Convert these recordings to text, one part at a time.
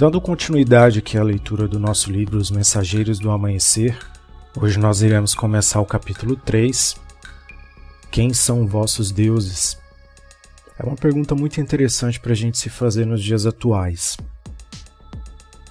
Dando continuidade aqui à leitura do nosso livro Os Mensageiros do Amanhecer, hoje nós iremos começar o capítulo 3, Quem são vossos deuses? É uma pergunta muito interessante para a gente se fazer nos dias atuais.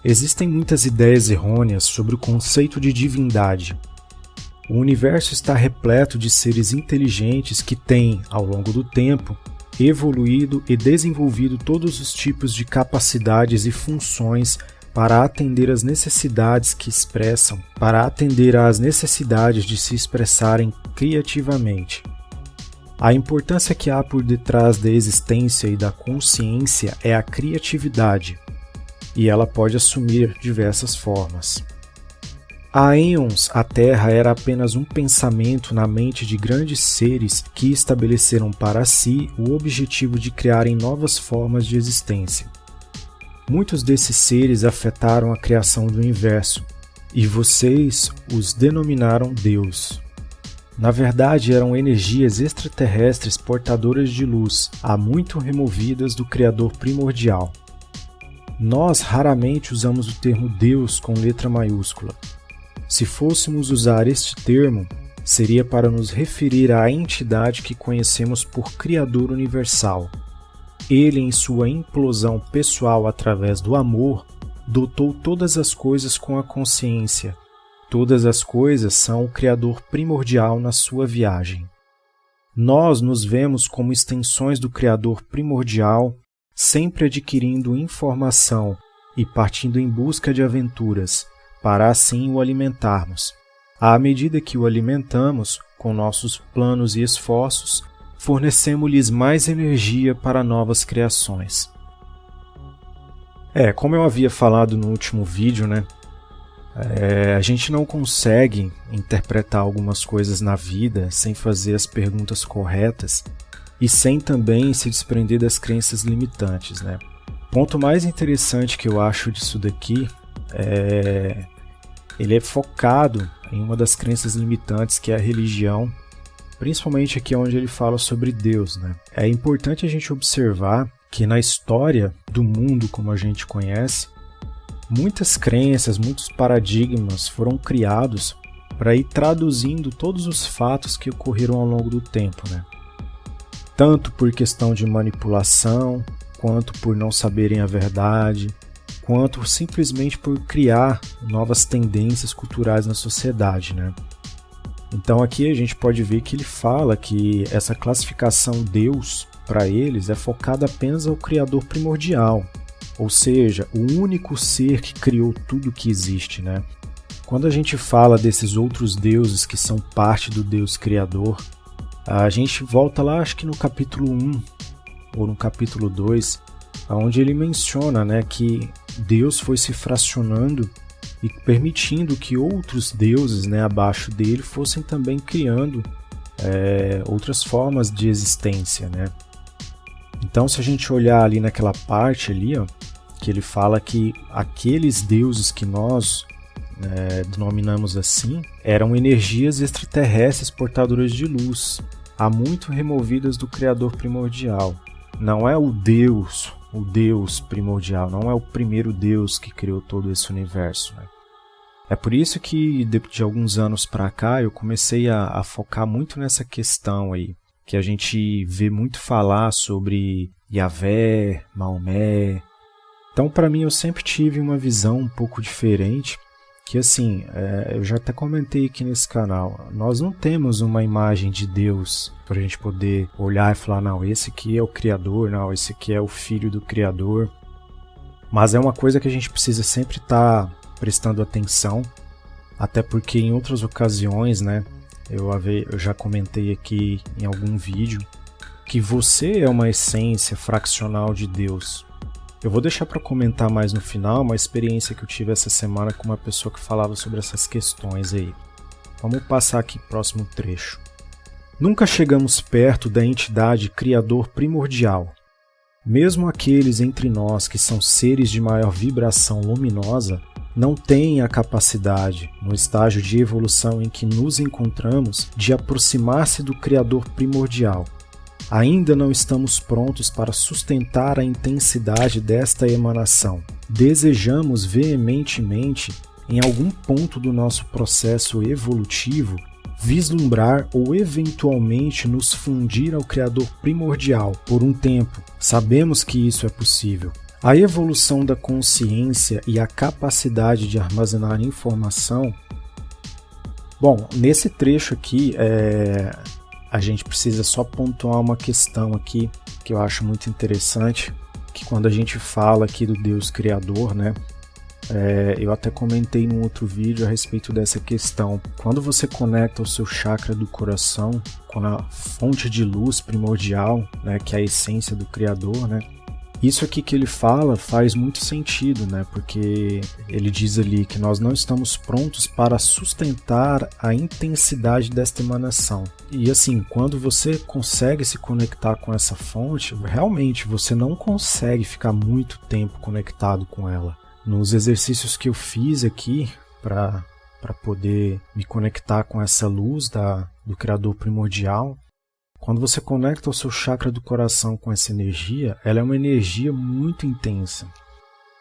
Existem muitas ideias errôneas sobre o conceito de divindade. O universo está repleto de seres inteligentes que têm, ao longo do tempo, evoluído e desenvolvido todos os tipos de capacidades e funções para atender às necessidades que expressam, para atender às necessidades de se expressarem criativamente. A importância que há por detrás da existência e da consciência é a criatividade, e ela pode assumir diversas formas. Há eons, a Terra era apenas um pensamento na mente de grandes seres que estabeleceram para si o objetivo de criarem novas formas de existência. Muitos desses seres afetaram a criação do universo, e vocês os denominaram Deus. Na verdade, eram energias extraterrestres portadoras de luz, há muito removidas do Criador primordial. Nós raramente usamos o termo Deus com letra maiúscula. Se fôssemos usar este termo, seria para nos referir à entidade que conhecemos por Criador Universal. Ele, em sua implosão pessoal através do amor, dotou todas as coisas com a consciência. Todas as coisas são o Criador primordial na sua viagem. Nós nos vemos como extensões do Criador primordial, sempre adquirindo informação e partindo em busca de aventuras, para assim o alimentarmos. À medida que o alimentamos, com nossos planos e esforços, fornecemos-lhes mais energia para novas criações. Como eu havia falado no último vídeo, a gente não consegue interpretar algumas coisas na vida sem fazer as perguntas corretas e sem também se desprender das crenças limitantes, O ponto mais interessante que eu acho disso daqui ele é focado em uma das crenças limitantes, que é a religião, principalmente aqui onde ele fala sobre Deus, É importante a gente observar que na história do mundo como a gente conhece, muitas crenças, muitos paradigmas foram criados para ir traduzindo todos os fatos que ocorreram ao longo do tempo, Tanto por questão de manipulação, quanto por não saberem a verdade, quanto simplesmente por criar novas tendências culturais na sociedade, Então aqui a gente pode ver que ele fala que essa classificação Deus, para eles, é focada apenas ao Criador primordial, ou seja, o único ser que criou tudo que existe, Quando a gente fala desses outros deuses que são parte do Deus Criador, a gente volta lá, acho que no capítulo 1 ou no capítulo 2, onde ele menciona que Deus foi se fracionando e permitindo que outros deuses abaixo dele fossem também criando outras formas de existência. Então, se a gente olhar ali naquela parte ali, que ele fala que aqueles deuses que nós denominamos assim, eram energias extraterrestres portadoras de luz, há muito removidas do Criador primordial. Não é o Deus primordial, não é o primeiro Deus que criou todo esse universo. É por isso que de alguns anos para cá eu comecei a focar muito nessa questão aí, que a gente vê muito falar sobre Yahvé, Maomé. Então, para mim, eu sempre tive uma visão um pouco diferente, que assim, eu já até comentei aqui nesse canal, nós não temos uma imagem de Deus para a gente poder olhar e falar, não, esse aqui é o Criador, não, esse aqui é o Filho do Criador. Mas é uma coisa que a gente precisa sempre estar prestando atenção, até porque em outras ocasiões, eu já comentei aqui em algum vídeo, que você é uma essência fraccional de Deus. Eu vou deixar para comentar mais no final uma experiência que eu tive essa semana com uma pessoa que falava sobre essas questões aí. Vamos passar aqui pro próximo trecho. Nunca chegamos perto da entidade Criador primordial. Mesmo aqueles entre nós que são seres de maior vibração luminosa, não têm a capacidade, no estágio de evolução em que nos encontramos, de aproximar-se do Criador primordial. Ainda não estamos prontos para sustentar a intensidade desta emanação. Desejamos veementemente, em algum ponto do nosso processo evolutivo, vislumbrar ou eventualmente nos fundir ao Criador primordial por um tempo. Sabemos que isso é possível. A evolução da consciência e a capacidade de armazenar informação. Bom, nesse trecho aqui, a gente precisa só pontuar uma questão aqui que eu acho muito interessante, que quando a gente fala aqui do Deus Criador, né? Eu até comentei num outro vídeo a respeito dessa questão. Quando você conecta o seu chakra do coração com a fonte de luz primordial, né, que é a essência do Criador, né? Isso aqui que ele fala faz muito sentido, né? Porque ele diz ali que nós não estamos prontos para sustentar a intensidade desta emanação. E assim, quando você consegue se conectar com essa fonte, realmente você não consegue ficar muito tempo conectado com ela. Nos exercícios que eu fiz aqui para poder me conectar com essa luz do Criador primordial, quando você conecta o seu chakra do coração com essa energia, ela é uma energia muito intensa.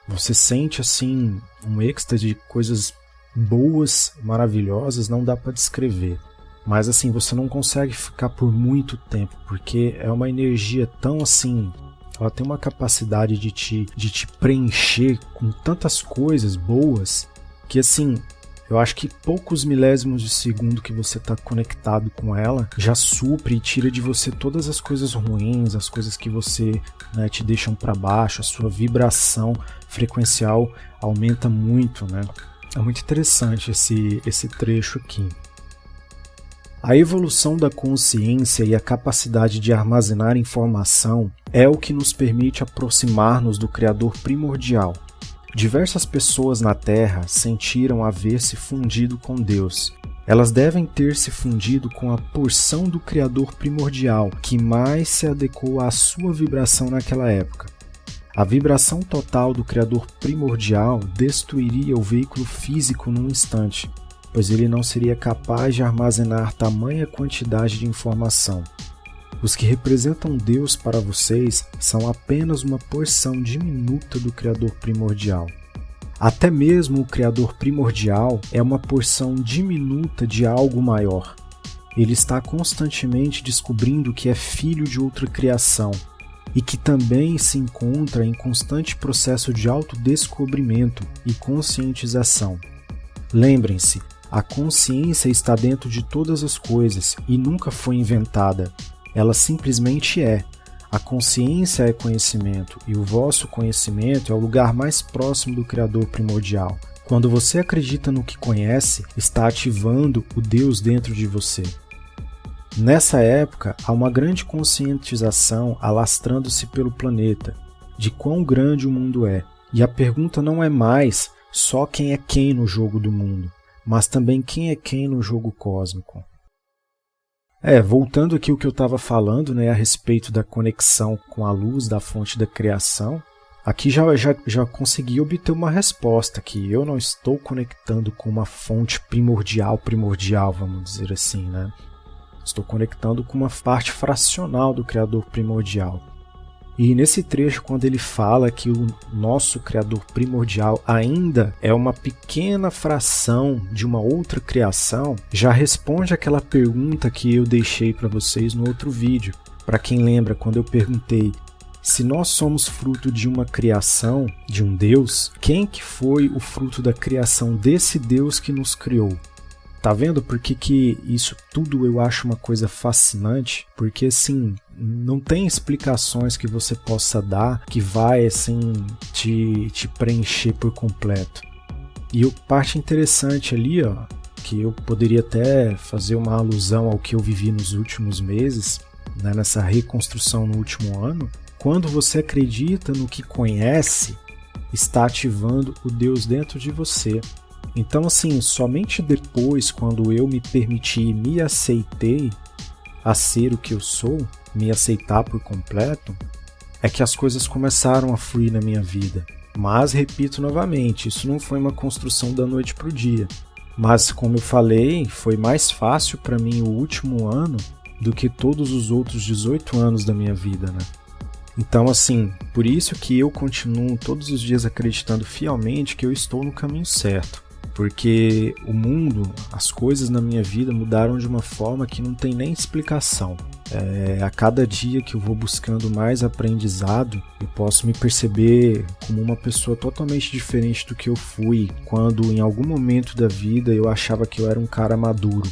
Você sente assim um êxtase de coisas boas, maravilhosas, não dá para descrever. Mas assim, você não consegue ficar por muito tempo, porque é uma energia tão assim, ela tem uma capacidade de te preencher com tantas coisas boas, que assim, eu acho que poucos milésimos de segundo que você está conectado com ela já supre e tira de você todas as coisas ruins, as coisas que você, né, te deixam para baixo, a sua vibração frequencial aumenta muito, né? É muito interessante esse trecho aqui. A evolução da consciência e a capacidade de armazenar informação é o que nos permite aproximar-nos do Criador primordial. Diversas pessoas na Terra sentiram haver-se fundido com Deus. Elas devem ter se fundido com a porção do Criador primordial que mais se adequou à sua vibração naquela época. A vibração total do Criador primordial destruiria o veículo físico num instante, pois ele não seria capaz de armazenar tamanha quantidade de informação. Os que representam Deus para vocês são apenas uma porção diminuta do Criador primordial. Até mesmo o Criador primordial é uma porção diminuta de algo maior. Ele está constantemente descobrindo que é filho de outra criação e que também se encontra em constante processo de autodescobrimento e conscientização. Lembrem-se, a consciência está dentro de todas as coisas e nunca foi inventada. Ela simplesmente é. A consciência é conhecimento e o vosso conhecimento é o lugar mais próximo do Criador primordial. Quando você acredita no que conhece, está ativando o Deus dentro de você. Nessa época, há uma grande conscientização alastrando-se pelo planeta, de quão grande o mundo é. E a pergunta não é mais só quem é quem no jogo do mundo, mas também quem é quem no jogo cósmico. Voltando aqui o que eu estava falando, né, a respeito da conexão com a luz da fonte da criação, aqui já consegui obter uma resposta, que eu não estou conectando com uma fonte primordial, vamos dizer assim, né? Estou conectando com uma parte fracional do Criador primordial. E nesse trecho, quando ele fala que o nosso Criador primordial ainda é uma pequena fração de uma outra criação, já responde aquela pergunta que eu deixei para vocês no outro vídeo. Para quem lembra, quando eu perguntei se nós somos fruto de uma criação, de um Deus, quem que foi o fruto da criação desse Deus que nos criou? Tá vendo por que isso tudo eu acho uma coisa fascinante? Porque assim, não tem explicações que você possa dar que vai assim te preencher por completo. E a parte interessante ali, ó, que eu poderia até fazer uma alusão ao que eu vivi nos últimos meses, né, nessa reconstrução no último ano, quando você acredita no que conhece, está ativando o Deus dentro de você. Então, assim, somente depois, quando eu me permiti e me aceitei a ser o que eu sou, me aceitar por completo, é que as coisas começaram a fluir na minha vida. Mas, repito novamente, isso não foi uma construção da noite para o dia. Mas, como eu falei, foi mais fácil para mim o último ano do que todos os outros 18 anos da minha vida, né? Então, assim, por isso que eu continuo todos os dias acreditando fielmente que eu estou no caminho certo. Porque o mundo, as coisas na minha vida mudaram de uma forma que não tem nem explicação. A cada dia que eu vou buscando mais aprendizado, eu posso me perceber como uma pessoa totalmente diferente do que eu fui quando em algum momento da vida eu achava que eu era um cara maduro.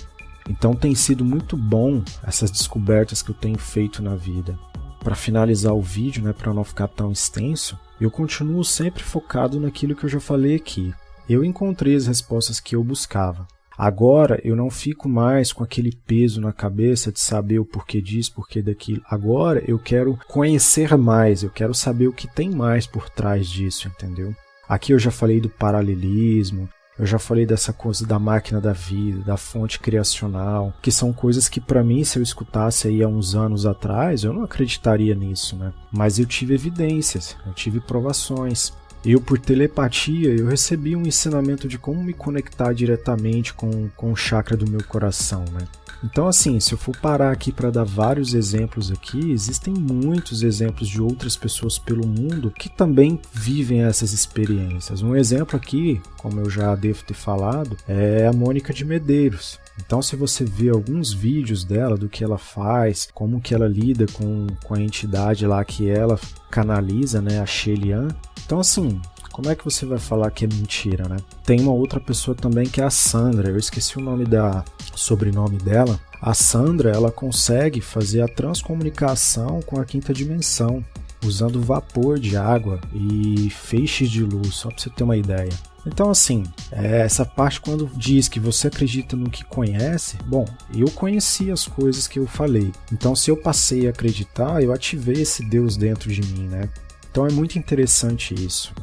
Então tem sido muito bom essas descobertas que eu tenho feito na vida. Para finalizar o vídeo, né, para não ficar tão extenso, eu continuo sempre focado naquilo que eu já falei aqui. Eu encontrei as respostas que eu buscava. Agora eu não fico mais com aquele peso na cabeça de saber o porquê disso, porquê daquilo. Agora eu quero conhecer mais, eu quero saber o que tem mais por trás disso, entendeu? Aqui eu já falei do paralelismo, eu já falei dessa coisa da máquina da vida, da fonte criacional, que são coisas que para mim, se eu escutasse aí há uns anos atrás, eu não acreditaria nisso, né? Mas eu tive evidências, eu tive provações. Eu, por telepatia, eu recebi um ensinamento de como me conectar diretamente com o chakra do meu coração, né? Então, assim, se eu for parar aqui para dar vários exemplos aqui, existem muitos exemplos de outras pessoas pelo mundo que também vivem essas experiências. Um exemplo aqui, como eu já devo ter falado, é a Mônica de Medeiros. Então, se você vê alguns vídeos dela, do que ela faz, como que ela lida com a entidade lá que ela canaliza, né, a Shelian. Então, assim, como é que você vai falar que é mentira, né? Tem uma outra pessoa também que é a Sandra, eu esqueci o sobrenome dela. A Sandra, ela consegue fazer a transcomunicação com a quinta dimensão, usando vapor de água e feixes de luz, só para você ter uma ideia. Então, assim, essa parte quando diz que você acredita no que conhece, bom, eu conheci as coisas que eu falei. Então, se eu passei a acreditar, eu ativei esse Deus dentro de mim, né? Então, é muito interessante isso.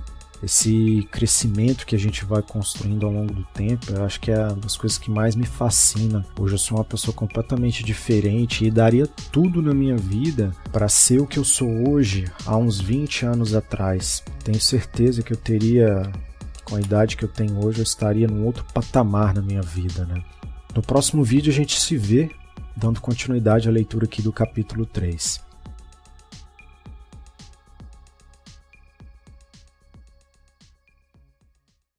Esse crescimento que a gente vai construindo ao longo do tempo, eu acho que é uma das coisas que mais me fascina. Hoje eu sou uma pessoa completamente diferente e daria tudo na minha vida para ser o que eu sou hoje, há uns 20 anos atrás. Tenho certeza que eu teria, com a idade que eu tenho hoje, eu estaria num outro patamar na minha vida, né? No próximo vídeo a gente se vê, dando continuidade à leitura aqui do capítulo 3.